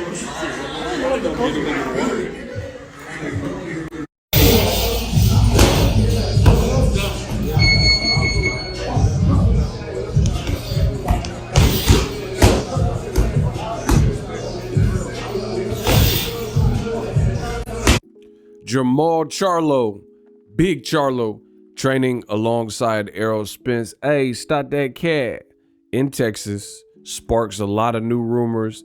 Jermall Charlo, Big Charlo, training alongside Errol Spence. Hey, stop that cat. In Texas, sparks a lot of new rumors.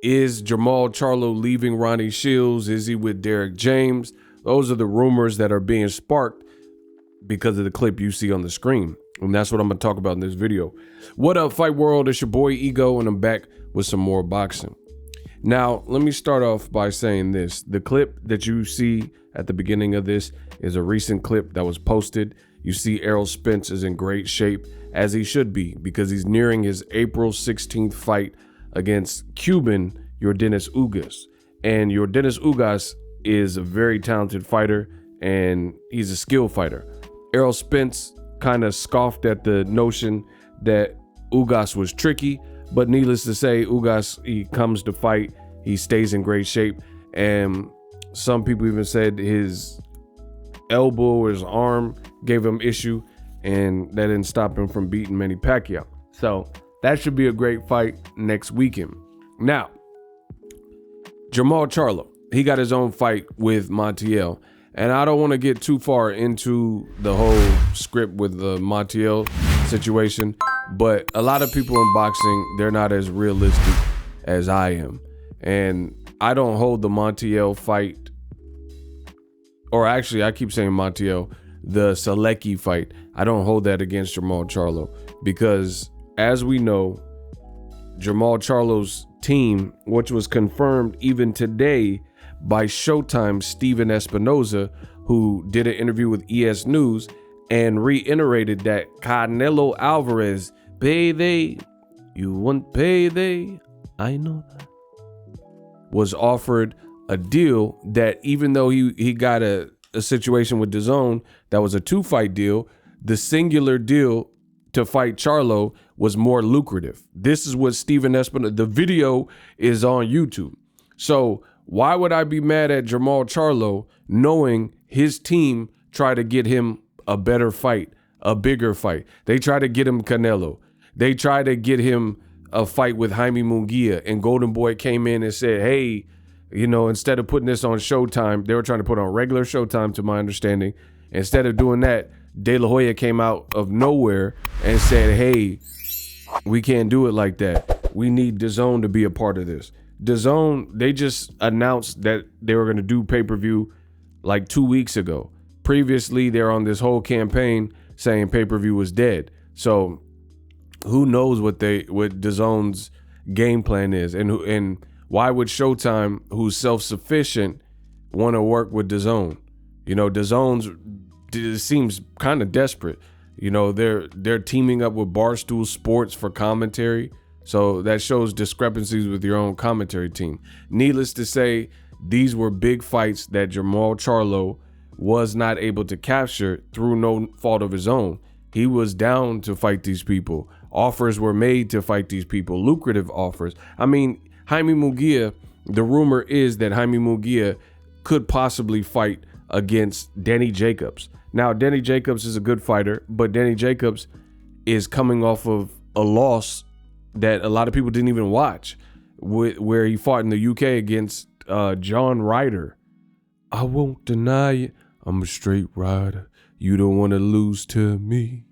Is Jermall Charlo leaving Ronnie Shields? Is he with Derrick James? Those are the rumors that are being sparked because of the clip you see on the screen. And that's what I'm going to talk about in this video. What up, Fight World? It's your boy Ego, and I'm back with some more boxing. Now, let me start off by saying this. The clip that you see at the beginning of this is a recent clip that was posted. You see Errol Spence is in great shape, as he should be, because he's nearing his April 16th fight against Cuban Yordenis Ugas. And Yordenis Ugas is a very talented fighter, and he's a skill fighter. Errol Spence kind of scoffed at the notion that Ugas was tricky, but needless to say, Ugas, he comes to fight, he stays in great shape, and some people even said his elbow or his arm gave him issue, and that didn't stop him from beating Manny Pacquiao. So that should be a great fight next weekend. Now, Jermall Charlo, he got his own fight with Montiel, and I don't want to get too far into the whole script with the Montiel situation, but a lot of people in boxing, they're not as realistic as I am. And I don't hold the Montiel fight, or actually I keep saying Montiel, the SULECKI fight, I don't hold that against Jermall Charlo, because as we know, Jermall Charlo's team, which was confirmed even today by Showtime's Steven Espinoza, who did an interview with ES News and reiterated that Canelo Alvarez, payday, you want payday, I know that, was offered a deal that even though he got a situation with DAZN that was a 2-fight deal, the singular deal to fight Charlo was more lucrative. This is what Steven Espinoza, the video is on YouTube. So why would I be mad at Jermall Charlo knowing his team tried to get him a better fight, a bigger fight? They tried to get him Canelo. They tried to get him a fight with Jaime Munguia, and Golden Boy came in and said, hey, you know, instead of putting this on Showtime, they were trying to put on regular Showtime, to my understanding. Instead of doing that, De La Hoya came out of nowhere and said, hey, we can't do it like that. We need DAZN to be a part of this. DAZN, they just announced that they were going to do pay-per-view like 2 weeks ago. Previously, they're on this whole campaign saying pay-per-view was dead. So who knows what DAZN's game plan is, and why would Showtime, who's self-sufficient, want to work with DAZN? You know, DAZN seems kind of desperate. You know, they're teaming up with Barstool Sports for commentary. So that shows discrepancies with your own commentary team. Needless to say, these were big fights that Jermall Charlo was not able to capture through no fault of his own. He was down to fight these people. Offers were made to fight these people, lucrative offers. I mean, Jaime Munguia, the rumor is that Jaime Munguia could possibly fight against Danny Jacobs. Now, Danny Jacobs is a good fighter, but Danny Jacobs is coming off of a loss that a lot of people didn't even watch, where he fought in the UK against John Ryder. I won't deny it. I'm a straight rider. You don't want to lose to me.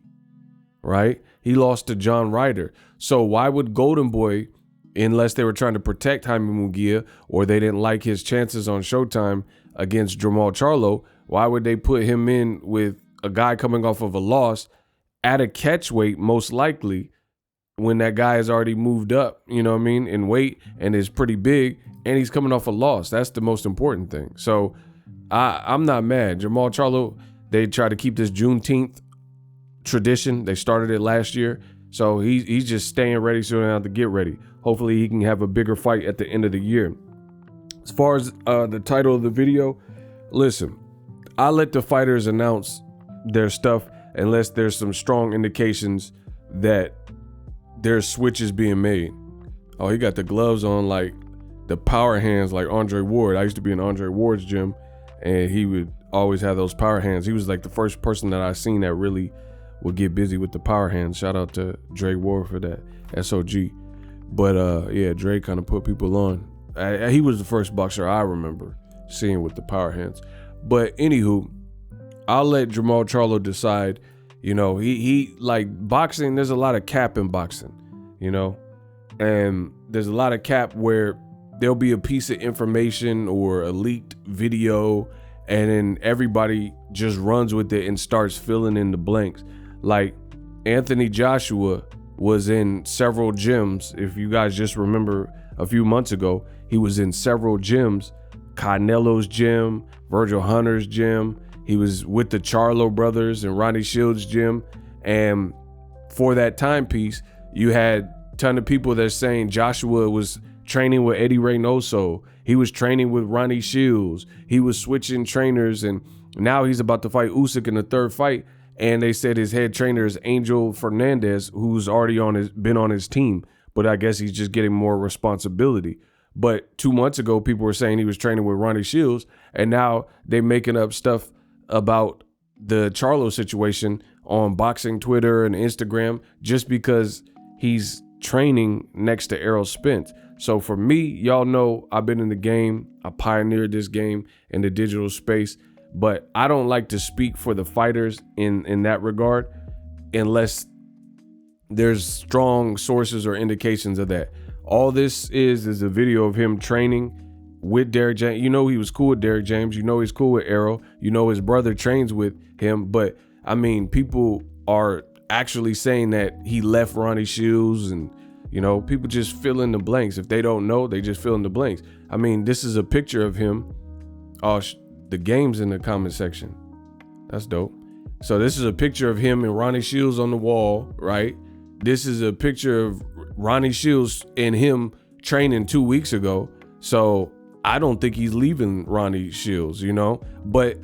Right? He lost to John Ryder. So why would Golden Boy, unless they were trying to protect Jaime Munguia or they didn't like his chances on Showtime against Jermall Charlo, why would they put him in with a guy coming off of a loss at a catch weight, most likely, when that guy has already moved up, you know what I mean, in weight and is pretty big, and he's coming off a loss? That's the most important thing. So I'm not mad. Jermall Charlo, they try to keep this Juneteenth tradition. They started it last year. So he's just staying ready so he doesn't have to get ready. Hopefully he can have a bigger fight at the end of the year. As far as the title of the video, listen, I let the fighters announce their stuff unless there's some strong indications that there's switches being made. Oh, he got the gloves on like the power hands like Andre Ward. I used to be in Andre Ward's gym, and he would always have those power hands. He was like the first person that I seen that really would get busy with the power hands. Shout out to Dre Ward for that, SOG. But yeah, Dre kind of put people on. He was the first boxer I remember seeing with the power hands. But anywho, I'll let Jermall Charlo decide. You know, he like boxing, there's a lot of cap in boxing, you know, and there's a lot of cap where there'll be a piece of information or a leaked video, and then everybody just runs with it and starts filling in the blanks. Like Anthony Joshua was in several gyms. If you guys just remember a few months ago, he was in several gyms, Canelo's gym, Virgil Hunter's gym. He was with the Charlo brothers and Ronnie Shields' gym. And for that timepiece, you had a ton of people that are saying Joshua was training with Eddie Reynoso. He was training with Ronnie Shields. He was switching trainers, and now he's about to fight Usyk in the third fight. And they said his head trainer is Angel Fernandez, who's already been on his team, but I guess he's just getting more responsibility. But 2 months ago, people were saying he was training with Ronnie Shields, and now they're making up stuff about the Charlo situation on boxing Twitter and Instagram just because he's training next to Errol Spence. So for me, y'all know I've been in the game. I pioneered this game in the digital space, but I don't like to speak for the fighters in that regard unless there's strong sources or indications of that. All this is a video of him training with Derrick James. You know he was cool with Derrick James. You know he's cool with Errol. You know his brother trains with him. But, I mean, people are actually saying that he left Ronnie Shields, and, you know, people just fill in the blanks. If they don't know, they just fill in the blanks. I mean, this is a picture of him. Oh, the game's in the comment section. That's dope. So this is a picture of him and Ronnie Shields on the wall, right? This is a picture of Ronnie Shields and him training 2 weeks ago. So I don't think he's leaving Ronnie Shields, you know, but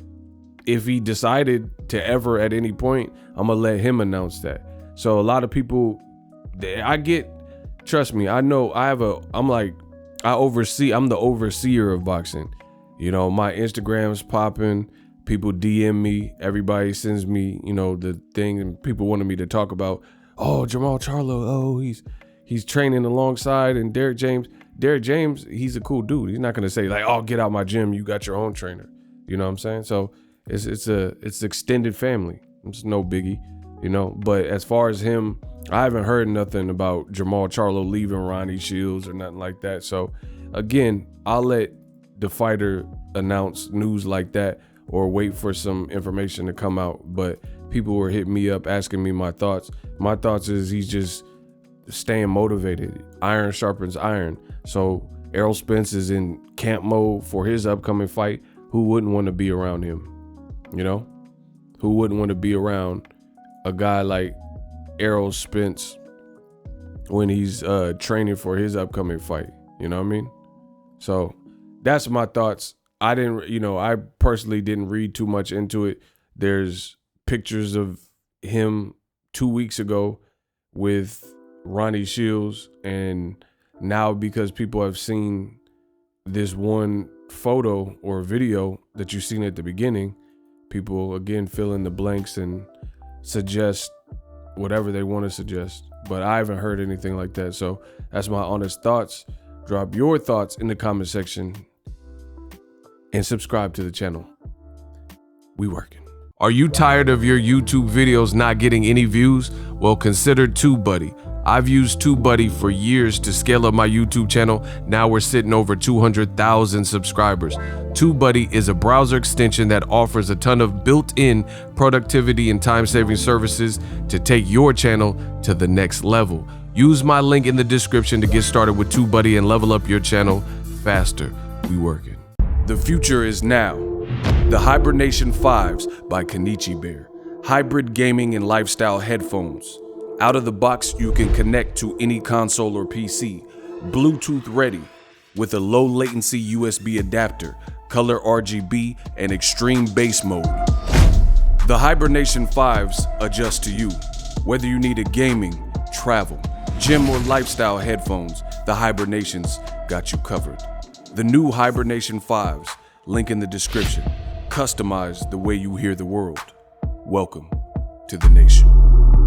if he decided to ever at any point, I'm gonna let him announce that. So a lot of people, trust me, I know I'm the overseer of boxing. You know, my Instagram's popping, people DM me, everybody sends me, you know, the thing, and people wanted me to talk about, oh, Jermall Charlo, oh, he's training alongside, and Derrick James, he's a cool dude. He's not gonna say like, oh, get out my gym, you got your own trainer. You know what I'm saying? So it's extended family. It's no biggie, you know. But as far as him, I haven't heard nothing about Jermall Charlo leaving Ronnie Shields or nothing like that. So again, I'll let the fighter announce news like that or wait for some information to come out. But people were hitting me up asking me my thoughts. My thoughts is he's just staying motivated. Iron sharpens iron. So Errol Spence is in camp mode for his upcoming fight. Who wouldn't want to be around him? You know? Who wouldn't want to be around a guy like Errol Spence when he's training for his upcoming fight? You know what I mean? So that's my thoughts. I personally didn't read too much into it. There's pictures of him 2 weeks ago with Ronnie Shields, and now because people have seen this one photo or video that you've seen at the beginning, people again fill in the blanks and suggest whatever they want to suggest. But I haven't heard anything like that. So that's my honest thoughts. Drop your thoughts in the comment section and subscribe to the channel. We working. Are you tired of your YouTube videos not getting any views? Well, consider TubeBuddy. I've used TubeBuddy for years to scale up my YouTube channel. Now we're sitting over 200,000 subscribers. TubeBuddy is a browser extension that offers a ton of built-in productivity and time-saving services to take your channel to the next level. Use my link in the description to get started with TubeBuddy and level up your channel faster. We working. The future is now. The Hibernation 5s by Kenichi Bear. Hybrid gaming and lifestyle headphones. Out of the box, you can connect to any console or PC. Bluetooth ready with a low latency USB adapter, color RGB, and extreme bass mode. The Hibernation 5s adjust to you. Whether you need a gaming, travel, gym, or lifestyle headphones, the Hibernations got you covered. The new Hibernation 5s, link in the description. Customize the way you hear the world. Welcome to the nation.